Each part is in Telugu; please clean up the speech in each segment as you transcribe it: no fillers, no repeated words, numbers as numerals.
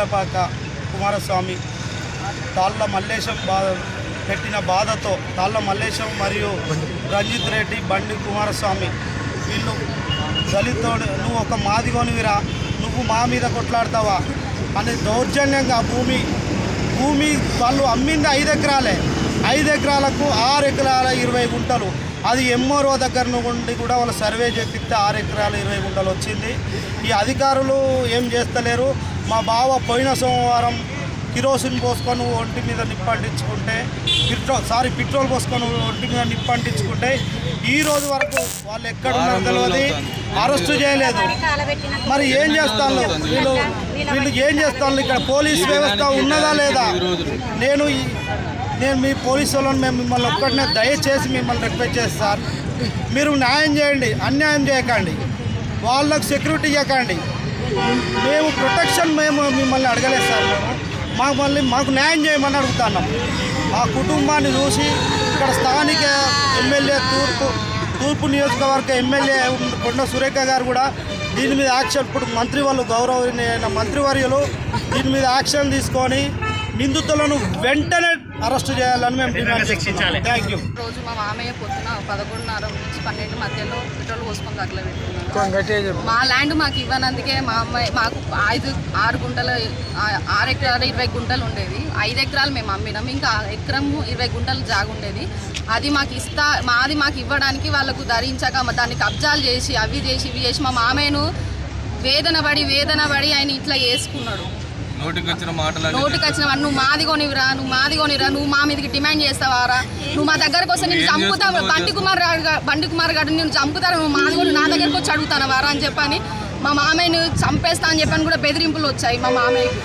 తాళ్లపాక కుమారస్వామి తాళ్ళ మల్లేశం పెట్టిన బాధతో తాళ్ళ మల్లేశం మరియు రంజిత్ రెడ్డి బండి కుమారస్వామి వీళ్ళు దళితుడు నువ్వు ఒక మాదిగోనివిరా, నువ్వు మా మీద కొట్లాడతావా అని దౌర్జన్యంగా భూమి వాళ్ళు అమ్మింది 5 ఎకరాలే. 5 ఎకరాలకు 6 ఎకరాల 20 గుంటలు. అది ఎంఆర్ఓ దగ్గర నుండి కూడా వాళ్ళ సర్వే చేపిస్తే 6 ఎకరాల 20 గుంటలు వచ్చింది. ఈ అధికారులు ఏం చేస్తలేరు. మా బావ పోయిన సోమవారం కిరోసిన్ పోసుకొని ఒంటి మీద నిప్పంటించుకుంటే పెట్రోల్ పోసుకొని ఒంటి మీద నిప్పంటించుకుంటే ఈ రోజు వరకు వాళ్ళు ఎక్కడున్నారో తెలియదు, అరెస్టు చేయలేదు. మరి ఏం చేస్తాను వీళ్ళు ఏం చేస్తాను? ఇక్కడ పోలీస్ వ్యవస్థ ఉన్నదా లేదా? నేను మీ పోలీసు వాళ్ళని మేము మిమ్మల్ని ఒక్కటినే దయచేసి మిమ్మల్ని రిక్వెస్ట్ చేస్తాను, మీరు న్యాయం చేయండి, అన్యాయం చేయకండి, వాళ్ళకు సెక్యూరిటీ ఇవ్వకండి. మేము ప్రొటెక్షన్ మిమ్మల్ని అడగలేదు సార్. మాకు న్యాయం చేయమని అడుగుతున్నాం. ఆ కుటుంబాన్ని చూసి ఇక్కడ స్థానిక ఎమ్మెల్యే తూర్పు నియోజకవర్గ ఎమ్మెల్యే కొండ సురేఖ గారు కూడా దీని మీద యాక్షన్, ఇప్పుడు మంత్రి వాళ్ళు గౌరవనీయ మంత్రివర్యులు దీని మీద యాక్షన్ తీసుకొని నిందితులను వెంటనే అరెస్ట్ చేయాలని మేము డిమాండ్ చేస్తున్నాం. Thank you. రోజు మా మామయ్య పొద్దున 11:30 నుంచి 12 మధ్యలో పెట్రోల్ పోసుకొని తగలబెట్టుకున్నాం. మా ల్యాండ్ మాకు ఇవ్వనందుకే మా అమ్మాయి మాకు 6 గుంటలు 6 ఎకరాల 20 గుంటలు ఉండేది. 5 ఎకరాలు మేము అమ్మినాం. ఇంకా ఎకరం 20 గుంటలు జాగుండేది. అది మాది మాకు ఇవ్వడానికి వాళ్ళకు ధరించక దాన్ని కబ్జాలు చేసి అవి చేసి ఇవి చేసి మా మామయ్యను వేదన పడి ఆయన ఇట్లా వేసుకున్నాడు. నోటికి వచ్చిన నువ్వు మాదిగోనివిరా, నువ్వు మా మీదకి డిమాండ్ చేస్తావారా, నువ్వు మా దగ్గరకు వస్తే నేను చంపుతావు, బండి కుమార్ గారు నేను చంపుతారా, నువ్వు మాదిగోని నా దగ్గరకు వచ్చి అడుగుతాను వారా అని చెప్పని మా మామయ్యను చంపేస్తా అని చెప్పని కూడా బెదిరింపులు వచ్చాయి మా మామయ్యకి.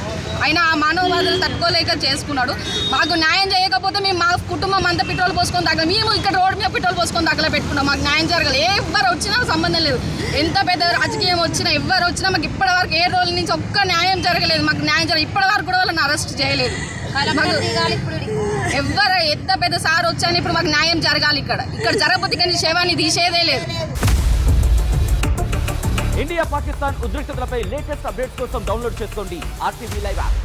అయినా ఆ మానవవాదులు తట్టుకోలేక చేసుకున్నాడు. మాకు న్యాయం చేయకపోతే మేము మా కుటుంబం అంతా పెట్రోల్ పోసుకొని మేము ఇక్కడ రోడ్డు మీద పెట్రోల్ పోసుకొని పెట్టుకున్నాం. మాకు న్యాయం జరగలేదు. ఎవరు వచ్చినా సంబంధం లేదు, ఎంత పెద్ద రాజకీయం వచ్చినా ఎవరు వచ్చినా మాకు ఇప్పటివరకు ఏ రోజుల నుంచి ఒక్క న్యాయం జరగలేదు. మాకు న్యాయం ఇప్పటివరకు కూడా వాళ్ళని అరెస్ట్ చేయలేదు. ఎవరు ఎంత పెద్ద సార్ వచ్చాని ఇప్పుడు మాకు న్యాయం జరగాలి. ఇక్కడ జరగకపోతే కానీ శవాన్ని తీసేదే లేదు. ఇండియా పాకిస్తాన్ ఉద్రిక్తతలపై లేటెస్ట్ అప్డేట్స్ కోసం డౌన్లోడ్ చేసుకోండి RTV లైవ్ యాప్.